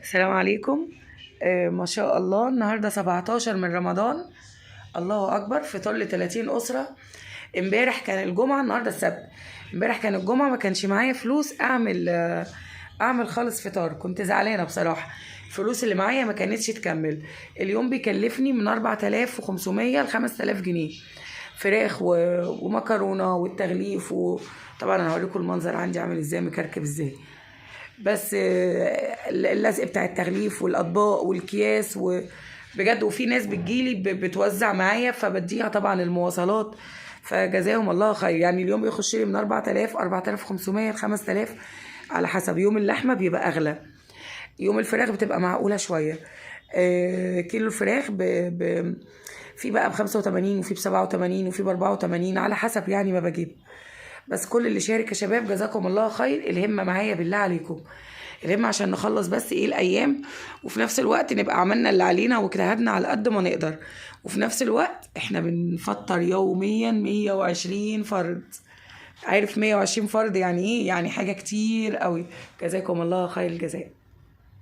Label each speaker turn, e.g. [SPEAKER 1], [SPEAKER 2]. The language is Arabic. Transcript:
[SPEAKER 1] السلام عليكم. ما شاء الله النهارده 17 من رمضان. الله اكبر، فطار ل 30 اسره. امبارح كان الجمعه، النهارده السبت. امبارح كان الجمعه، ما كانش معايا فلوس اعمل خالص فطار. كنت زعلانه بصراحه، الفلوس اللي معايا ما كانتش تكمل. اليوم بيكلفني من 4500 ل 5000 جنيه، فراخ ومكرونه والتغليف، وطبعا انا هوريكم المنظر عندي عامل ازاي، مكركب ازاي. بس اللزق بتاع التغليف والاطباق والكياس بجد. وفي ناس بتجيلي بتوزع معايا، فبديها طبعا المواصلات، فجزاهم الله خير. يعني اليوم بيخش لي من 4000 4500 ل 5000 على حسب. يوم اللحمه بيبقى اغلى، يوم الفراخ بتبقى معقوله شويه. كيلو الفراخ في بقى ب85 وفي ب87 وفي ب84 على حسب يعني ما بجيب. بس كل اللي شارك يا شباب جزاكم الله خير. الهمة معايا بالله عليكم، الهمة عشان نخلص بس الايام، وفي نفس الوقت نبقى عملنا اللي علينا واجتهدنا على قد ما نقدر. وفي نفس الوقت احنا بنفطر يوميا 120 فرد. عارف 120 فرد يعني ايه؟ يعني حاجة كتير قوي. جزاكم الله خير الجزاء.